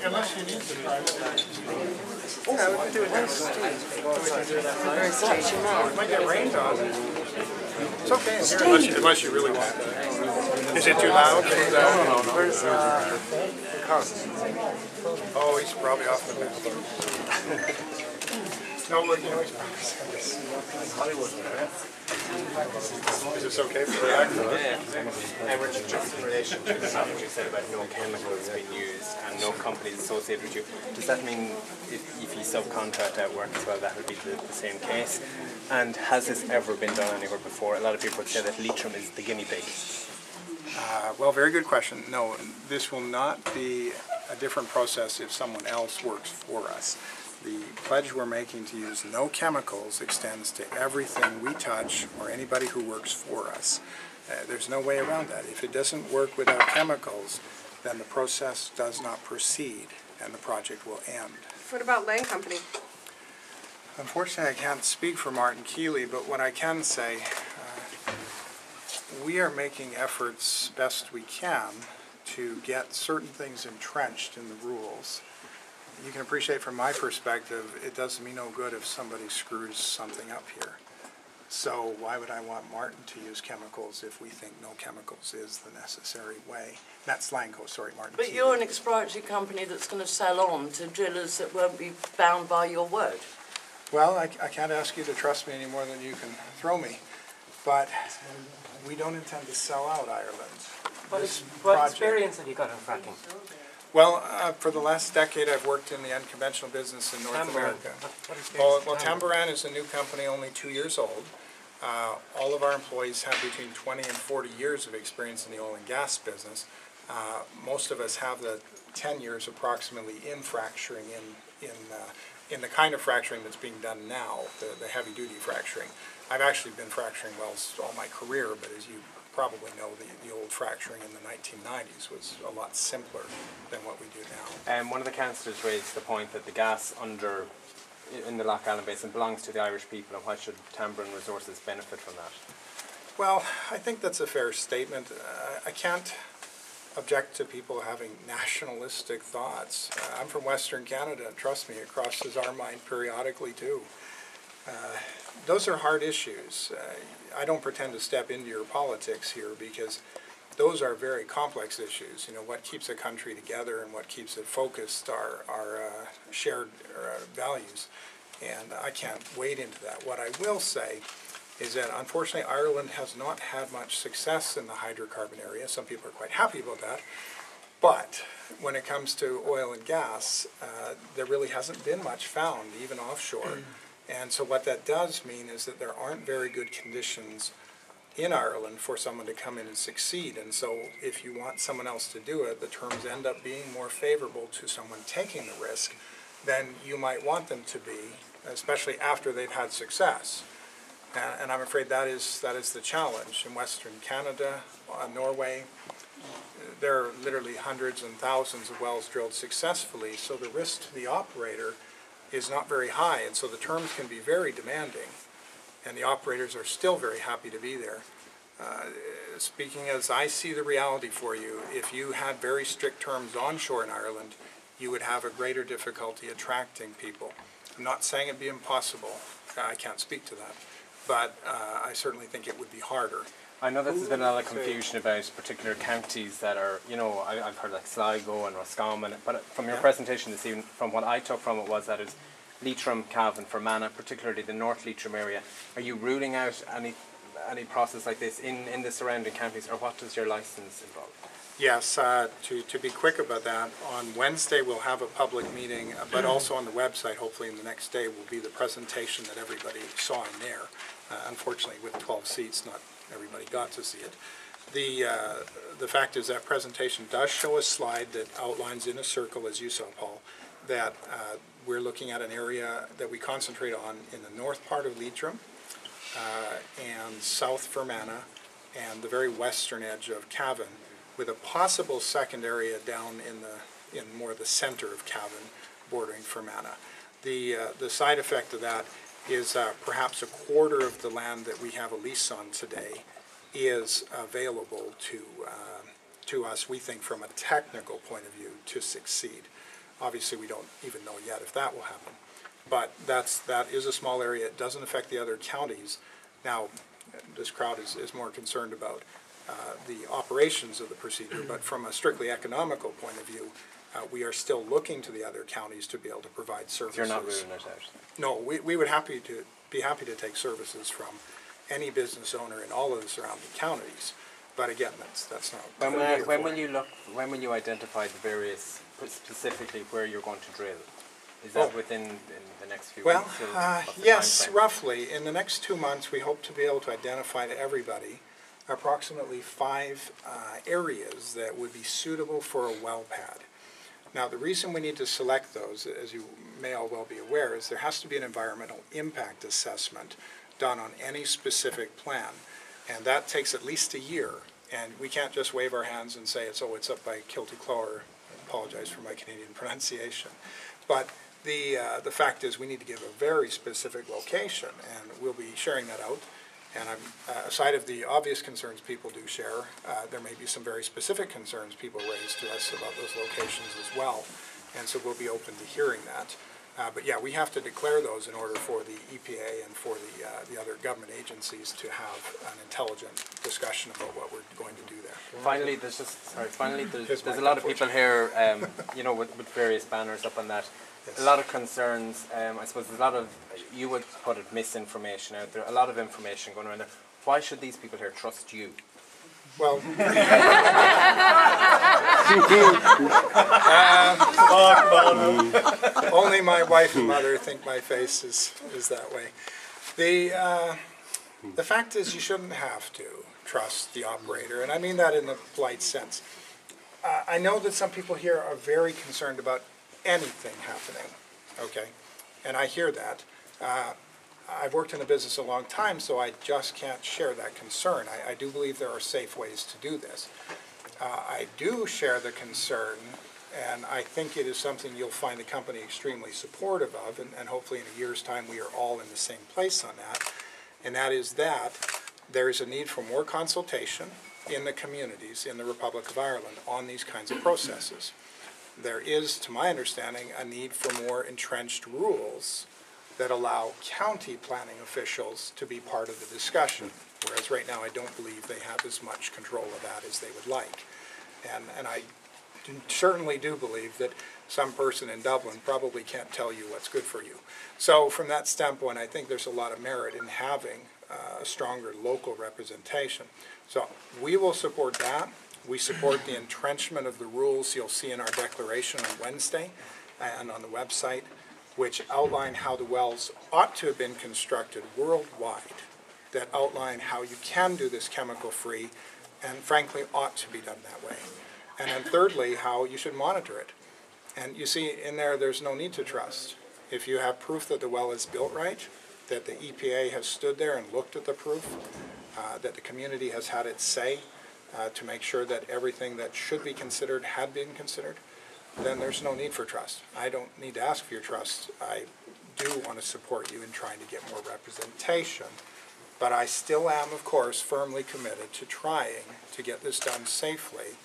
Unless you need to. Yeah, we can do it next week. Very stretchy now. It might get rained on. It's okay in here unless you really want to. Is it too loud? No. Where's the cousin? Oh, he's probably off the bench. No, you know, he's probably Hollywood. Is this okay for the actor? And Richard, just in relation to the stuff you said about no chemicals being used and no companies associated with you, does that mean if you subcontract out work as well, that would be the same case? And has this ever been done anywhere before? A lot of people would say that Leitrim is the guinea pig. Well, very good question. No, this will not be a different process if someone else works for us. The pledge we're making to use no chemicals extends to everything we touch or anybody who works for us. There's no way around that. If it doesn't work without chemicals, then the process does not proceed and the project will end. What about land company? Unfortunately, I can't speak for Martin Keeley, but what I can say, we are making efforts best we can to get certain things entrenched in the rules. You can appreciate from my perspective, it does me no good if somebody screws something up here. So why would I want Martin to use chemicals if we think no chemicals is the necessary way? That's Lanco, sorry, Martin. But you're an exploratory company that's going to sell on to drillers that won't be bound by your word. Well, I can't ask you to trust me any more than you can throw me, but we don't intend to sell out Ireland. What experience have you got in fracking? Well, for the last decade I've worked in the unconventional business in North America. Well, Tamboran is a new company, only 2 years old. All of our employees have between 20 and 40 years of experience in the oil and gas business. Most of us have the 10 years approximately in fracturing, in the kind of fracturing that's being done now, the heavy-duty fracturing. I've actually been fracturing wells all my career, but as you probably know, the old fracturing in the 1990s was a lot simpler than what we do now. And one of the councillors raised the point that the gas in the Lough Allen Basin belongs to the Irish people, and why should Tamboran Resources benefit from that? Well, I think that's a fair statement. I can't object to people having nationalistic thoughts. I'm from Western Canada, and trust me, it crosses our mind periodically too. Those are hard issues. I don't pretend to step into your politics here because those are very complex issues. You know, what keeps a country together and what keeps it focused are shared values, and I can't wade into that. What I will say is that unfortunately Ireland has not had much success in the hydrocarbon area. Some people are quite happy about that, but when it comes to oil and gas, there really hasn't been much found, even offshore. And so what that does mean is that there aren't very good conditions in Ireland for someone to come in and succeed. And so if you want someone else to do it, the terms end up being more favorable to someone taking the risk than you might want them to be, especially after they've had success. And I'm afraid that is the challenge. In Western Canada, Norway, there are literally hundreds and thousands of wells drilled successfully, so the risk to the operator is not very high, and so the terms can be very demanding, and the operators are still very happy to be there. Speaking as I see the reality for you, if you had very strict terms onshore in Ireland, you would have a greater difficulty attracting people. I'm not saying it'd be impossible. I can't speak to that, but I certainly think it would be harder. I know there's been a lot of confusion about particular counties that are, you know, I've heard like Sligo and Roscommon, but from your presentation this evening, from what I took from it was that it's Leitrim, Cavan, Fermanagh, particularly the North Leitrim area. Are you ruling out any process like this in the surrounding counties, or what does your licence involve? Yes, to be quick about that, on Wednesday we'll have a public meeting, but also on the website, hopefully in the next day, will be the presentation that everybody saw in there. Unfortunately, with 12 seats, not everybody got to see it. The fact is that presentation does show a slide that outlines in a circle, as you saw, Paul, that we're looking at an area that we concentrate on in the north part of Leitrim and south Fermanagh and the very western edge of Cavan, with a possible second area down in more the center of Cavan, bordering Fermanagh. The side effect of that is perhaps a quarter of the land that we have a lease on today is available to to us, we think from a technical point of view, to succeed. Obviously, we don't even know yet if that will happen. But that is a small area. It doesn't affect the other counties. Now, this crowd is more concerned about the operations of the procedure, but from a strictly economical point of view, we are still looking to the other counties to be able to provide services. You're not ruling it out? No, we would be happy to take services from any business owner in all of the surrounding counties. But again, that's not. When will you identify the various, specifically where you're going to drill? Is that within the next few weeks? Yes, roughly. In the next 2 months, we hope to be able to identify to everybody approximately 5 areas that would be suitable for a well pad. Now, the reason we need to select those, as you may all well be aware, is there has to be an environmental impact assessment done on any specific plan, and that takes at least a year. And we can't just wave our hands and say it's up by Kilty-Clower. I apologize for my Canadian pronunciation, but the fact is we need to give a very specific location, and we'll be sharing that out. And aside of the obvious concerns people do share, there may be some very specific concerns people raise to us about those locations as well. And so we'll be open to hearing that. But yeah, we have to declare those in order for the EPA and for the other government agencies to have an intelligent discussion about what we're going to do there. Finally, there's a lot of people here, you know, with various banners up on that. Yes. A lot of concerns, I suppose there's a lot of, you would put it, misinformation out there, a lot of information going around there. Why should these people here trust you? Well, only my wife and mother think my face is that way. The fact is you shouldn't have to trust the operator, and I mean that in the polite sense. I know that some people here are very concerned about anything happening, okay? And I hear that. I've worked in the business a long time, so I just can't share that concern. I do believe there are safe ways to do this. I do share the concern, and I think it is something you'll find the company extremely supportive of, and hopefully in a year's time we are all in the same place on that, and that is that there is a need for more consultation in the communities in the Republic of Ireland on these kinds of processes. There is, to my understanding, a need for more entrenched rules that allow county planning officials to be part of the discussion, whereas right now I don't believe they have as much control of that as they would like. And I certainly do believe that some person in Dublin probably can't tell you what's good for you. So from that standpoint, I think there's a lot of merit in having a stronger local representation. So we will support that. We support the entrenchment of the rules you'll see in our declaration on Wednesday and on the website, which outline how the wells ought to have been constructed worldwide, that outline how you can do this chemical-free and frankly ought to be done that way. And then thirdly, how you should monitor it. And you see in there, there's no need to trust. If you have proof that the well is built right, that the EPA has stood there and looked at the proof, that the community has had its say, to make sure that everything that should be considered had been considered, then there's no need for trust. I don't need to ask for your trust. I do want to support you in trying to get more representation, but I still am, of course, firmly committed to trying to get this done safely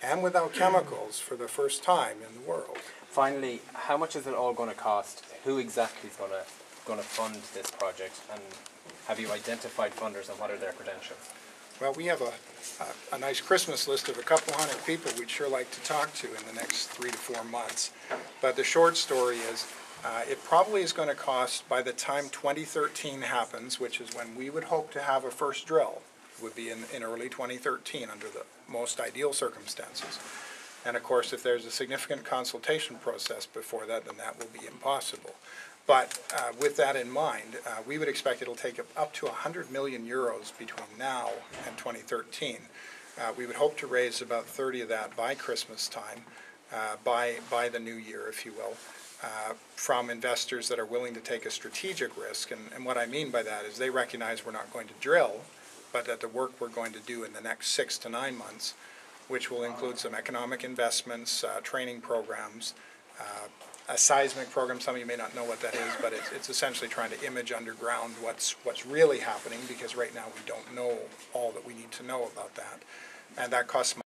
and without chemicals for the first time in the world. Finally, how much is it all going to cost? Who exactly is going to fund this project, and have you identified funders and what are their credentials? Well, we have a nice Christmas list of a couple hundred people we'd sure like to talk to in the next 3 to 4 months. But the short story is it probably is going to cost, by the time 2013 happens, which is when we would hope to have a first drill, would be in early 2013 under the most ideal circumstances. And of course, if there's a significant consultation process before that, then that will be impossible. But with that in mind, we would expect it'll take up to 100 million euros between now and 2013. We would hope to raise about 30 of that by Christmas time, by the new year, if you will, from investors that are willing to take a strategic risk. And what I mean by that is they recognize we're not going to drill, but that the work we're going to do in the next 6 to 9 months, which will include some economic investments, training programs, a seismic program. Some of you may not know what that is, but it's essentially trying to image underground what's really happening, because right now we don't know all that we need to know about that, and that costs money.